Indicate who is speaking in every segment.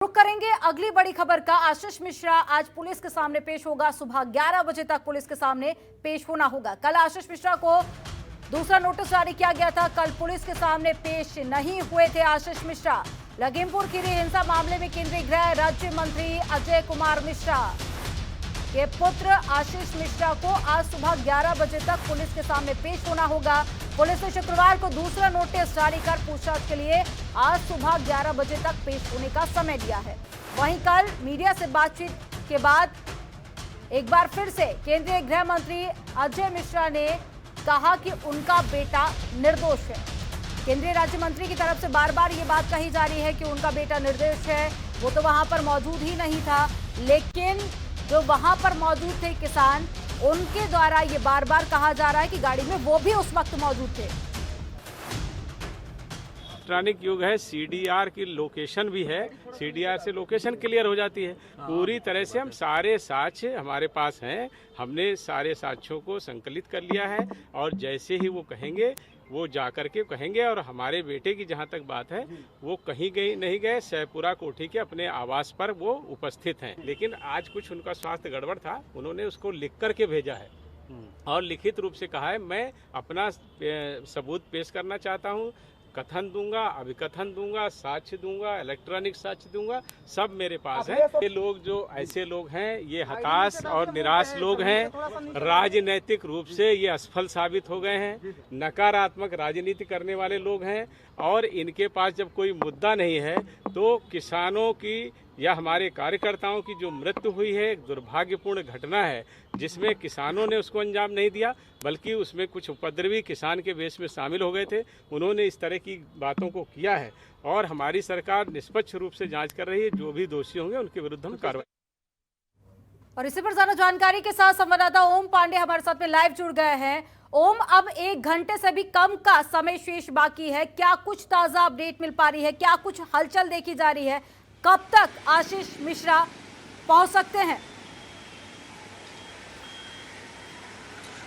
Speaker 1: रुक करेंगे अगली बड़ी खबर का। आशीष मिश्रा आज पुलिस के सामने पेश होगा। सुबह 11 बजे तक पुलिस के सामने पेश होना होगा। कल आशीष मिश्रा को दूसरा नोटिस जारी किया गया था। कल पुलिस के सामने पेश नहीं हुए थे आशीष मिश्रा। लखीमपुर खीरी हिंसा मामले में केंद्रीय गृह राज्य मंत्री अजय कुमार मिश्रा के पुत्र आशीष मिश्रा को आज सुबह 11 बजे तक पुलिस के सामने पेश होना होगा। पुलिस ने शुक्रवार को दूसरा नोटिस जारी कर पूछताछ के लिए आज सुबह 11 बजे तक पेश होने का समय दिया है। वहीं कल मीडिया से बातचीत के बाद एक बार फिर से केंद्रीय गृह मंत्री अजय मिश्रा ने कहा कि उनका बेटा निर्दोष है। केंद्रीय राज्य मंत्री की तरफ से बार बार ये बात कही जा रही है कि उनका बेटा निर्दोष है। वो तो वहां पर मौजूद ही नहीं था, लेकिन जो वहां पर मौजूद थे किसान, उनके द्वारा ये बार बार कहा जा रहा है कि गाड़ी में वो भी उस वक्त मौजूद थे।
Speaker 2: इलेक्ट्रॉनिक युग है, सीडीआर की लोकेशन भी है, सीडीआर से लोकेशन क्लियर हो जाती है। पूरी तरह से हम सारे साक्ष्य हमारे पास हैं, हमने सारे साक्ष्यों को संकलित कर लिया है और जैसे ही वो कहेंगे वो जाकर के कहेंगे। और हमारे बेटे की जहाँ तक बात है, वो कहीं गई नहीं गए, सहपुरा कोठी के अपने आवास पर वो उपस्थित हैं। लेकिन आज कुछ उनका स्वास्थ्य गड़बड़ था, उन्होंने उसको लिख करके भेजा है और लिखित रूप से कहा है मैं अपना सबूत पेश करना चाहता हूँ, कथन दूंगा, अभिकथन दूंगा, साक्ष्य दूंगा, इलेक्ट्रॉनिक साक्ष्य दूंगा, सब मेरे पास है। ये लोग जो ऐसे लोग हैं, ये हताश और निराश लोग हैं, राजनीतिक रूप से ये असफल साबित हो गए हैं, नकारात्मक राजनीति करने वाले लोग हैं। और इनके पास जब कोई मुद्दा नहीं है तो किसानों की या हमारे कार्यकर्ताओं की जो मृत्यु हुई है, एक दुर्भाग्यपूर्ण घटना है जिसमें किसानों ने उसको अंजाम नहीं दिया, बल्कि उसमें कुछ उपद्रवी किसान के वेश में शामिल हो गए थे। उन्होंने इस तरह की बातों को किया है और हमारी सरकार निष्पक्ष रूप से जांच कर रही है। जो भी दोषी होंगे उनके विरुद्ध हम कार्रवाई।
Speaker 1: और इसी पर ज्यादा जानकारी के साथ संवाददाता ओम पांडे हमारे साथ में लाइव जुड़ गए हैं। ओम, अब 1 घंटे से भी कम का समय शेष बाकी है, क्या कुछ ताजा अपडेट मिल पा रही है, क्या कुछ हलचल देखी जा रही है, कब तक आशीष मिश्रा पहुंच सकते हैं?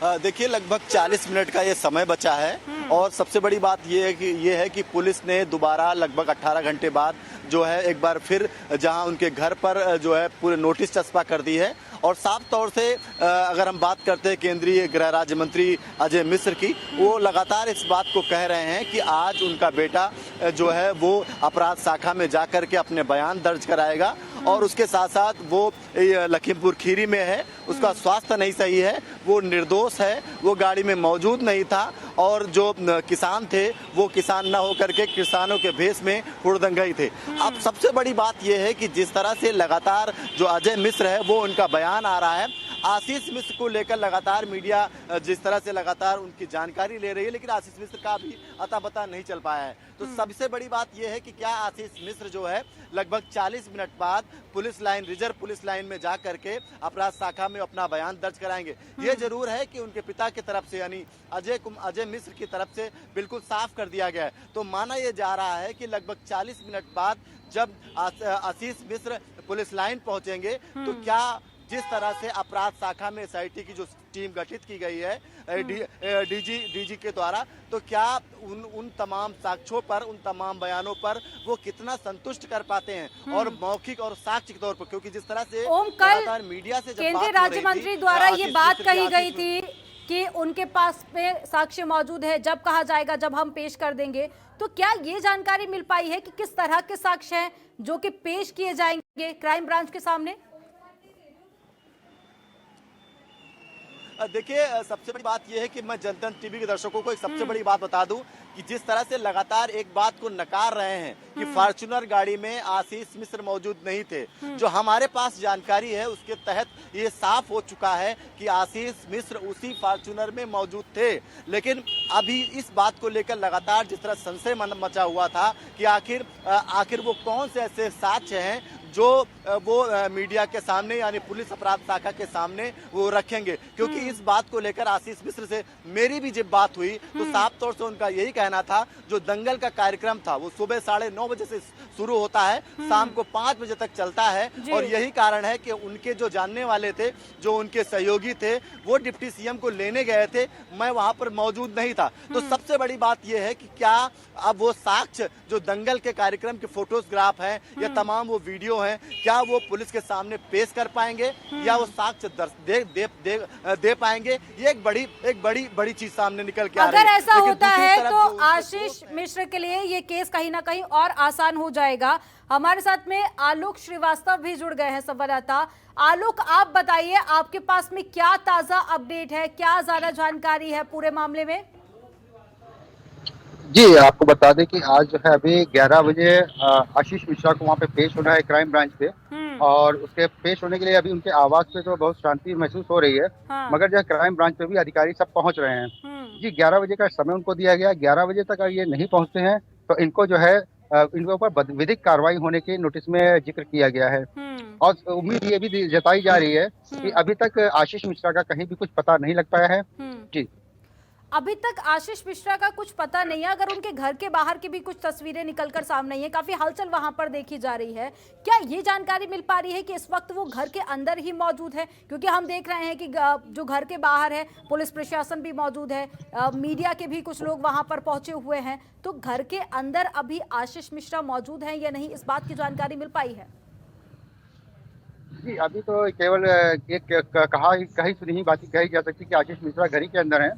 Speaker 3: देखिए, लगभग 40 मिनट का ये समय बचा है और सबसे बड़ी बात ये है कि पुलिस ने दोबारा लगभग 18 घंटे बाद जो है एक बार फिर जहां उनके घर पर जो है पूरे नोटिस चस्पा कर दी है। और साफ तौर से अगर हम बात करते हैं केंद्रीय गृह राज्य मंत्री अजय मिश्र की, वो लगातार इस बात को कह रहे हैं कि आज उनका बेटा जो है वो अपराध शाखा में जाकर के अपने बयान दर्ज कराएगा। और उसके साथ साथ वो लखीमपुर खीरी में है, उसका स्वास्थ्य नहीं सही है, वो निर्दोष है, वो गाड़ी में मौजूद नहीं था और जो किसान थे वो किसान न होकर के किसानों के भेष में हुड़दंगई थे। अब सबसे बड़ी बात यह है कि जिस तरह से लगातार जो अजय मिश्र है वो उनका बयान आ रहा है, आशीष मिश्र को लेकर लगातार मीडिया जिस तरह से लगातार उनकी जानकारी ले रही है, लेकिन आशीष मिश्र का भी अता पता नहीं चल पाया है। तो सबसे बड़ी बात यह है कि क्या आशीष मिश्र जो है लगभग 40 मिनट बाद police line, reserve police line में जा करके अपराध शाखा में अपना बयान दर्ज कराएंगे। ये जरूर है कि उनके पिता की तरफ से यानी अजय मिश्र की तरफ से बिल्कुल साफ कर दिया गया है। तो माना यह जा रहा है कि लगभग 40 मिनट बाद जब आशीष मिश्र पुलिस लाइन पहुंचेंगे तो क्या जिस तरह से अपराध शाखा में एसआईटी की जो टीम गठित की गई है डीजी के द्वारा, तो क्या उन तमाम साक्ष्यों पर, उन तमाम बयानों पर वो कितना संतुष्ट कर पाते हैं और मौखिक और साक्ष्य के तौर पर, क्योंकि जिस तरह से लगातार मीडिया से
Speaker 1: केंद्रीय राज्य मंत्री द्वारा ये बात कही गई थी कि उनके पास में साक्ष्य मौजूद है, जब कहा जाएगा जब हम पेश कर देंगे, तो क्या ये जानकारी मिल पाई है कि किस तरह के साक्ष्य हैं जो कि पेश किए जाएंगे क्राइम ब्रांच के सामने?
Speaker 3: देखिए, सबसे बड़ी बात यह है कि मैं जनतंत्र टीवी के दर्शकों को एक सबसे बड़ी बात बता दूं कि जिस तरह से लगातार एक बात को नकार रहे हैं कि फॉर्च्यूनर गाड़ी में आशीष मिश्र मौजूद नहीं थे, जो हमारे पास जानकारी है उसके तहत ये साफ हो चुका है कि आशीष मिश्र उसी फॉर्च्यूनर में मौजूद थे। लेकिन अभी इस बात को लेकर लगातार जिस तरह संशय मचा हुआ था कि आखिर वो कौन से ऐसे साक्ष्य हैं जो वो मीडिया के सामने यानी पुलिस अपराध शाखा के सामने वो रखेंगे, क्योंकि इस बात को लेकर आशीष मिश्र से मेरी भी जब बात हुई तो साफ तौर से उनका यही कहना था, जो दंगल का कार्यक्रम था वो सुबह 9:30 बजे से शुरू होता है, शाम को 5 बजे तक चलता है, और यही कारण है कि उनके जो जानने वाले थे, जो उनके सहयोगी थे, वो डिप्टी सीएम को लेने गए थे, मैं वहां पर मौजूद नहीं था। तो सबसे बड़ी बात यह है कि क्या अब वो साक्ष्य जो दंगल के कार्यक्रम के फोटोग्राफ हैं या तमाम वो वीडियो हैं, क्या वो पुलिस के सामने पेश कर पाएंगे या वो साक्ष्य दे पाएंगे, ये एक बड़ी चीज सामने निकल के आ रही है।
Speaker 1: अगर ऐसा होता है तो
Speaker 3: जो
Speaker 1: आशीष मिश्र के लिए ये केस कहीं ना कहीं और आसान हो जाएगा। हमारे साथ में आलोक श्रीवास्तव भी जुड़ गए हैं, संवाददाता। आलोक, आप बताइए, आपके पास में क्या ताजा अपडेट है, क्या ज्यादा जानकारी है पूरे मामले में?
Speaker 4: जी, आपको बता दें कि आज जो है अभी 11 बजे आशीष मिश्रा को वहाँ पे पेश होना है क्राइम ब्रांच पे, और उसके पेश होने के लिए अभी उनके आवास पे तो बहुत शांति महसूस हो रही है।
Speaker 1: हाँ।
Speaker 4: मगर जो है क्राइम ब्रांच पे भी अधिकारी सब पहुंच रहे हैं। जी, 11 बजे का समय उनको दिया गया। 11 बजे तक अगर ये नहीं पहुंचते हैं तो इनको जो है इनके ऊपर विधिक कार्रवाई होने के नोटिस में जिक्र किया गया है। और उम्मीद ये भी जताई जा रही है कि अभी तक आशीष मिश्रा का कहीं भी कुछ पता नहीं लग पाया है। जी,
Speaker 1: अभी तक आशीष मिश्रा का कुछ पता नहीं है। अगर उनके घर के बाहर की भी कुछ तस्वीरें निकलकर सामने आई है, काफी हलचल वहां पर देखी जा रही है, क्या ये जानकारी मिल पा रही है कि इस वक्त वो घर के अंदर ही मौजूद है? क्योंकि हम देख रहे हैं कि जो घर के बाहर है पुलिस प्रशासन भी मौजूद है, मीडिया के भी कुछ लोग वहां पर पहुंचे हुए हैं, तो घर के अंदर अभी आशीष मिश्रा मौजूद है या नहीं, इस बात की जानकारी मिल पाई है?
Speaker 4: जी, अभी तो केवल एक कही सुनी ही बात कही जा सकती है कि आशीष मिश्रा घर ही के अंदर हैं,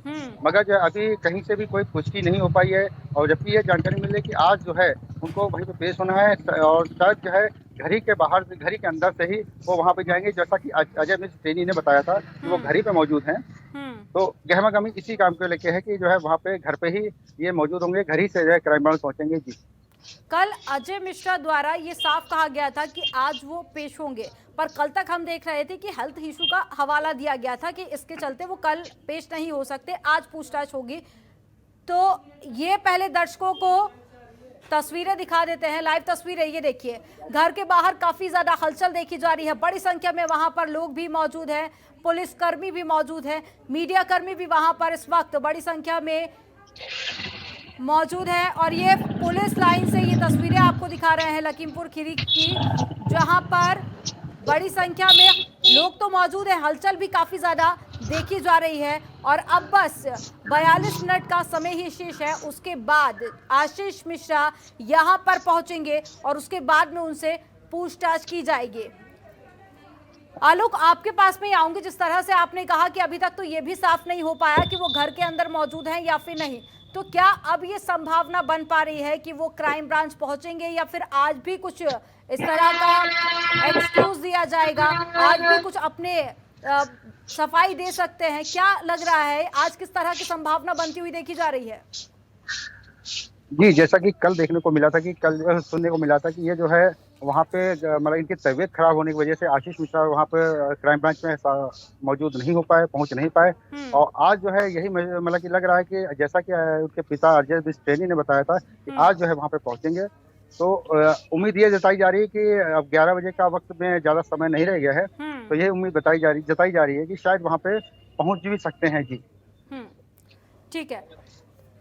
Speaker 4: मगर जो अभी कहीं से भी कोई पुष्टि नहीं हो पाई है। और जबकि ये जानकारी मिली कि आज जो है उनको वहीं पे पेश होना है, और शायद जो है घर ही के बाहर से, घर ही के अंदर से ही वो वहाँ पे जाएंगे, जैसा कि अजय मिश्र टेनी ने बताया था कि वो घर ही पे मौजूद हैं। तो गहमा-गहमी इसी काम को लेके है कि जो है वहाँ पे घर पे ही ये मौजूद होंगे, घर ही से जो है क्राइम ब्रांच पहुंचेंगे। जी,
Speaker 1: कल अजय मिश्रा द्वारा ये साफ कहा गया था कि आज वो पेश होंगे, पर कल तक हम देख रहे थे कि हेल्थ इशू का हवाला दिया गया था कि इसके चलते वो कल पेश नहीं हो सकते, आज पूछताछ होगी। तो ये पहले दर्शकों को तस्वीरें दिखा देते हैं, लाइव तस्वीरें ये देखिए। घर के बाहर काफी ज्यादा हलचल देखी जा रही है, बड़ी संख्या में वहां पर लोग भी मौजूद हैं, पुलिसकर्मी भी मौजूद है, मीडिया कर्मी भी वहां पर इस वक्त बड़ी संख्या में मौजूद है। और ये पुलिस लाइन से ये तस्वीरें आपको दिखा रहे हैं लखीमपुर खीरी की, जहां पर बड़ी संख्या में लोग तो मौजूद हैं, हलचल भी काफी ज्यादा देखी जा रही है। और अब बस 42 मिनट का समय ही शेष है, उसके बाद आशीष मिश्रा यहां पर पहुंचेंगे और उसके बाद में उनसे पूछताछ की जाएगी। आलोक, आपके पास में आऊंगी। जिस तरह से आपने कहा कि अभी तक तो ये भी साफ नहीं हो पाया कि वो घर के अंदर मौजूद हैं या फिर नहीं, तो क्या अब ये संभावना बन पा रही है कि वो क्राइम ब्रांच पहुंचेंगे या फिर आज भी कुछ इस तरह का एक्सक्यूज दिया जाएगा, आज भी कुछ अपने सफाई दे सकते हैं? क्या लग रहा है, आज किस तरह की संभावना बनती हुई देखी जा रही है?
Speaker 4: जी, जैसा कि कल देखने को मिला था कि कल सुनने को मिला था कि ये जो है वहाँ पे मतलब इनकी तबीयत खराब होने की वजह से आशीष मिश्रा वहाँ पे क्राइम ब्रांच में मौजूद नहीं हो पाए, पहुँच नहीं पाए। और आज जो है यही मतलब कि लग रहा है कि जैसा कि उनके पिता अजय मिश्र टेनी ने बताया था कि आज जो है वहाँ पे पहुँचेंगे। तो उम्मीद ये जताई जा रही है कि अब 11 बजे का वक्त में ज्यादा समय नहीं रह गया है, तो ये उम्मीद जताई जा रही है कि शायद वहाँ पे पहुँच भी सकते हैं। जी,
Speaker 1: ठीक है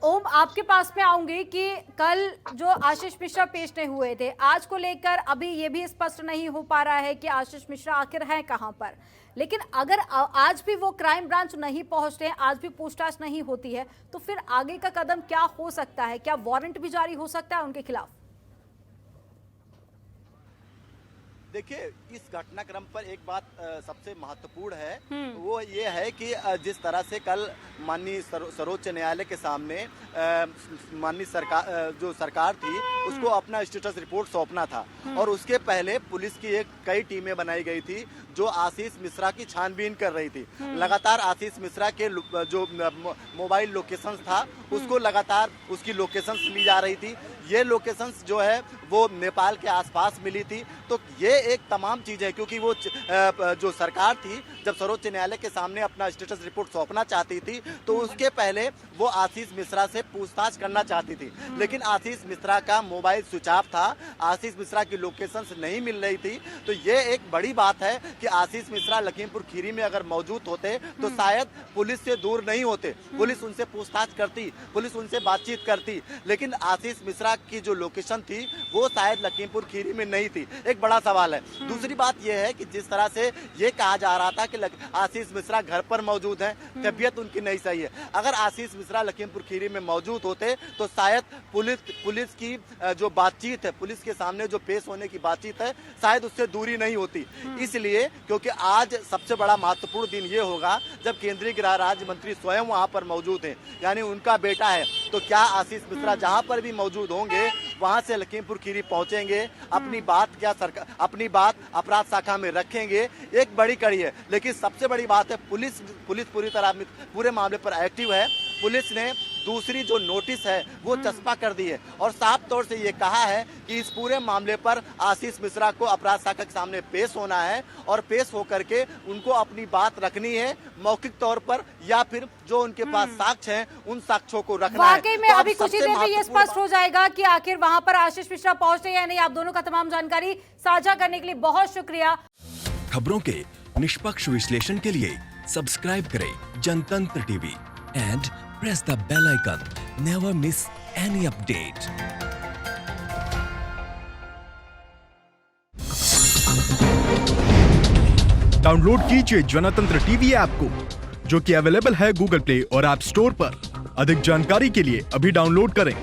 Speaker 1: ओम, आपके पास में आऊंगी कि कल जो आशीष मिश्रा पेश नहीं हुए थे, आज को लेकर अभी ये भी स्पष्ट नहीं हो पा रहा है कि आशीष मिश्रा आखिर हैं कहां पर। लेकिन अगर आज भी वो क्राइम ब्रांच नहीं पहुंचते हैं, आज भी पूछताछ नहीं होती है, तो फिर आगे का कदम क्या हो सकता है? क्या वारंट भी जारी हो सकता है उनके खिलाफ?
Speaker 3: देखिए, इस घटनाक्रम पर एक बात सबसे महत्वपूर्ण है, वो ये है कि जिस तरह से कल माननीय सर्वोच्च न्यायालय के सामने माननीय जो सरकार थी उसको अपना स्टेटस रिपोर्ट सौंपना था, और उसके पहले पुलिस की कई टीमें बनाई गई थी जो आशीष मिश्रा की छानबीन कर रही थी। लगातार आशीष मिश्रा के जो मोबाइल लोकेशंस था उसको लगातार उसकी लोकेशंस ली जा रही थी। ये लोकेशंस जो है वो नेपाल के आसपास मिली थी। तो ये एक तमाम चीजें, क्योंकि वो जो सरकार थी जब सर्वोच्च न्यायालय के सामने अपना स्टेटस रिपोर्ट सौंपना चाहती थी तो उसके पहले वो आशीष मिश्रा से पूछताछ करना चाहती थी, लेकिन आशीष मिश्रा का मोबाइल स्विच ऑफ था, आशीष मिश्रा की लोकेशन नहीं मिल रही थी। तो ये एक बड़ी बात है कि आशीष मिश्रा लखीमपुर खीरी में अगर मौजूद होते तो शायद पुलिस से दूर नहीं होते, पुलिस उनसे पूछताछ करती, पुलिस उनसे बातचीत करती, लेकिन आशीष मिश्रा की जो लोकेशन थी वो शायद लखीमपुर खीरी में नहीं थी। एक बड़ा सवाल है। दूसरी बात यह है कि जिस तरह से ये कहा जा रहा था कि आशीष मिश्रा घर पर मौजूद हैं, तबीयत उनकी नहीं सही है, अगर आशीष मिश्रा लखीमपुर खीरी में मौजूद होते तो शायद पुलिस की जो बातचीत है, पुलिस के सामने जो पेश होने की बातचीत है, शायद उससे दूरी नहीं होती। इसलिए क्योंकि आज सबसे बड़ा महत्वपूर्ण दिन ये होगा जब केंद्रीय गृह राज्य मंत्री स्वयं वहां पर मौजूद हैं, यानी उनका बेटा है, तो क्या आशीष मिश्रा जहां पर भी मौजूद होंगे वहां से लखीमपुर खीरी पहुंचेंगे, अपनी बात अपराध शाखा में रखेंगे, एक बड़ी कड़ी है। लेकिन सबसे बड़ी बात है पुलिस पूरी तरह पूरे मामले पर एक्टिव है। पुलिस ने दूसरी जो नोटिस है वो चस्पा कर दी है और साफ तौर से ये कहा है कि इस पूरे मामले पर आशीष मिश्रा को अपराध शाखा के सामने पेश होना है और पेश होकर के उनको अपनी बात रखनी है मौखिक तौर पर, या फिर जो उनके पास साक्ष्य हैं उन साक्ष्यों को रखना है।
Speaker 1: वाकई में अभी कुछ ही देर में ये स्पष्ट हो जाएगा कि आखिर वहां पर आशीष मिश्रा पहुंचे या नहीं। आप दोनों का तमाम जानकारी साझा करने के लिए बहुत शुक्रिया।
Speaker 5: खबरों के निष्पक्ष विश्लेषण के लिए सब्सक्राइब करें जनतंत्र TV and press the bell icon. Never miss any update.
Speaker 6: Download कीजिए जनतंत्र टीवी ऐप को, जो कि अवेलेबल है गूगल प्ले और ऐप स्टोर पर। अधिक जानकारी के लिए अभी डाउनलोड करें।